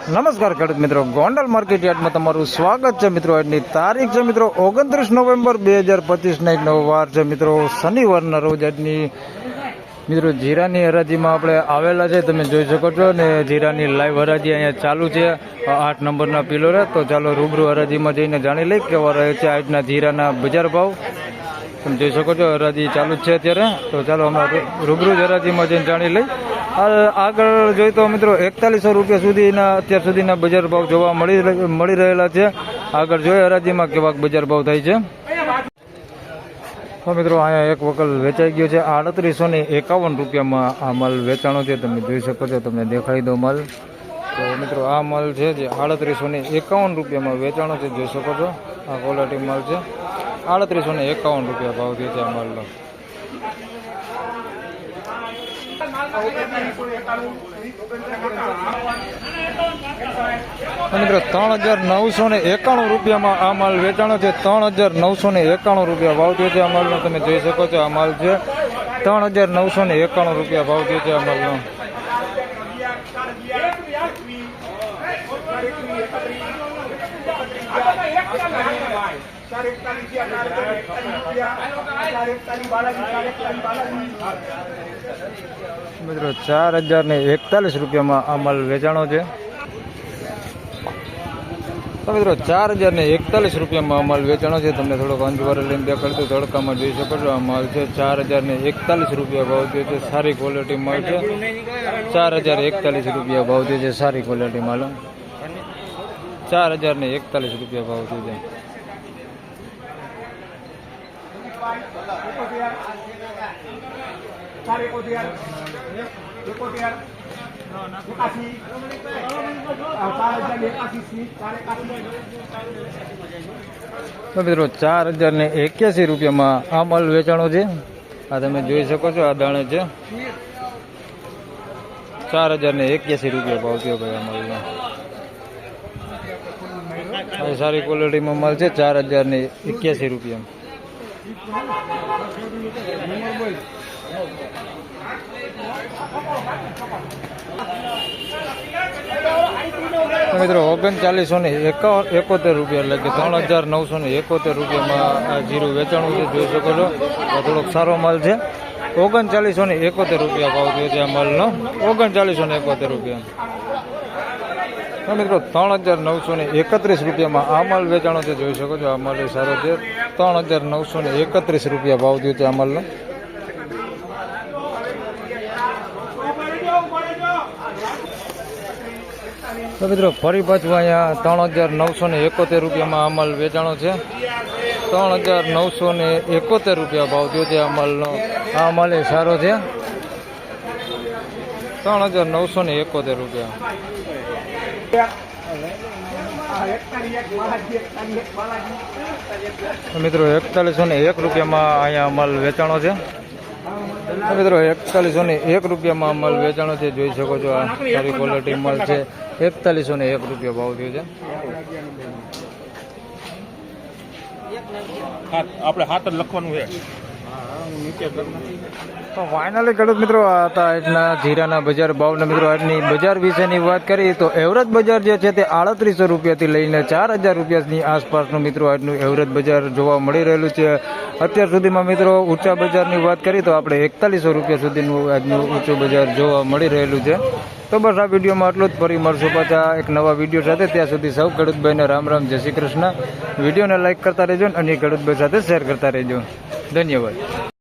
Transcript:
નમસ્કાર ખેડૂત મિત્રો, ગોંડલ માર્કેટ યાર્ડમાં તમારું સ્વાગત છે મિત્રો. આજની તારીખ છે મિત્રો 29 નવેમ્બર 2025 ના એક નવો વાર છે મિત્રો, શનિવારના રોજ. આજની મિત્રો જીરાની હરાજીમાં આપણે આવેલા છે, તમે જોઈ શકો છો ને. જીરાની લાઈવ હરાજી અહીંયા ચાલુ છે 8 નંબરના પિલોરે. તો ચાલો રૂબરૂ હરાજીમાં જઈને જાણી લઈ કેવા રહે છે આજના જીરાના બજાર ભાવ. તમે જોઈ શકો છો હરાજી ચાલુ જ છે અત્યારે. તો ચાલો અમે રૂબરૂ જ હરાજીમાં જઈને જાણી લઈ. આગળ જોઈએ તો મિત્રો 4100 રૂપિયા સુધીના અત્યાર સુધીના બજાર ભાવ જોવા મળી રહેલા છે. આગળ જોઈએ હરાજીમાં કેવા બજાર ભાવ થાય છે. તો મિત્રો અહીંયા એક વકલ વેચાઈ ગયો છે 3851 રૂપિયામાં આ માલ વેચાણો છે. તમે જોઈ શકો છો, તમને દેખાડી દો માલ. તો મિત્રો આ માલ છે જે 3851 રૂપિયામાં વેચાણો છે. જોઈ શકો છો આ ક્વોલિટી માલ છે. 3851 રૂપિયા ભાવ થયો છે આ માલનો. મિત્રો 3991 રૂપિયામાં આ માલ વેચાણો છે. 3991 રૂપિયા ભાવ થયો છે આ માલનો. તમે જોઈ શકો છો આ માલ છે 3991 રૂપિયા ભાવ થયો છે આ માલનો. મિત્રો 4041 રૂપિયામાં આ માલ વેચાણો છે. તો મિત્રો 4041 રૂપિયામાં આ માલ વેચાણો છે. તમને થોડોક અંજવારે લઈને દેખાડતો તડકામાં જોઈ શકો છો આ માલ છે. 4041 રૂપિયા ભાવ થયો છે. સારી ક્વોલિટી માલ છે. 4041 રૂપિયા ભાવ થયો છે. સારી ક્વોલિટી માલ 4041 રૂપિયા ભાવ થયો છે. તો મિત્રો 4081 રૂપિયામાં આ માલ વેચાણો છે. આ તમે જોઈ શકો છો આ દાણે છે 4081 રૂપિયા ભાવ થયો ભાઈ આ માલનો. સારી ક્વોલિટીમાં માલ છે 4081 રૂપિયા. મિત્રો 3971 રૂપિયા એટલે કે 3971 રૂપિયામાં આ જીરું વેચાણું છે. જોઈ શકો છો થોડોક સારો માલ છે. 3971 રૂપિયા ભાવ થયો છે આ માલનો. 3971 રૂપિયા. મિત્રો 3931 રૂપિયામાં આ માલ વેચાણો છે. જોઈ શકો છો આ માલ સારો છે. 3931 રૂપિયા ભાવ થયો છે આ માલનો. તો મિત્રો ફરી પાછું અહીંયા 3971 રૂપિયામાં આ માલ વેચાણો છે. 3971 રૂપિયા ભાવ થયો છે આ માલનો. આ માલ સારો છે. 3971 રૂપિયા. મિત્રો 4101 રૂપિયામાં અહીંયા માલ વેચાણો છે. મિત્રો 4101 રૂપિયામાં માલ વેચાણો છે. જોઈ શકો છો આ સારી ક્વોલિટી માલ છે. 4101 રૂપિયા ભાવ થયો છે. આપણે હાથ જ લખવાનું છે. તો ફાઇનલી ખેડૂત મિત્રો આ હતા આજના જીરાના બજાર ભાવના. મિત્રો આજની બજાર વિશેની વાત કરીએ તો એવરેજ બજાર જે છે તે 3800 રૂપિયાથી લઈને 4000 રૂપિયાની આસપાસનું મિત્રો આજનું એવરેજ બજાર જોવા મળી રહેલું છે. અત્યાર સુધીમાં મિત્રો ઊંચા બજારની વાત કરીએ તો આપણે 4100 રૂપિયા સુધીનું આજનું ઊંચું બજાર જોવા મળી રહેલું છે. તો બસ આ વિડીયોમાં આટલું જ. ફરી મળશું પાછા એક નવા વિડીયો સાથે. ત્યાં સુધી સૌ ખેડૂતભાઈને રામ રામ, જય શ્રી કૃષ્ણ. વિડીયોને લાઇક કરતા રહેજો અને અન્ય ખેડૂતભાઈ સાથે શેર કરતા રહેજો. ધન્યવાદ.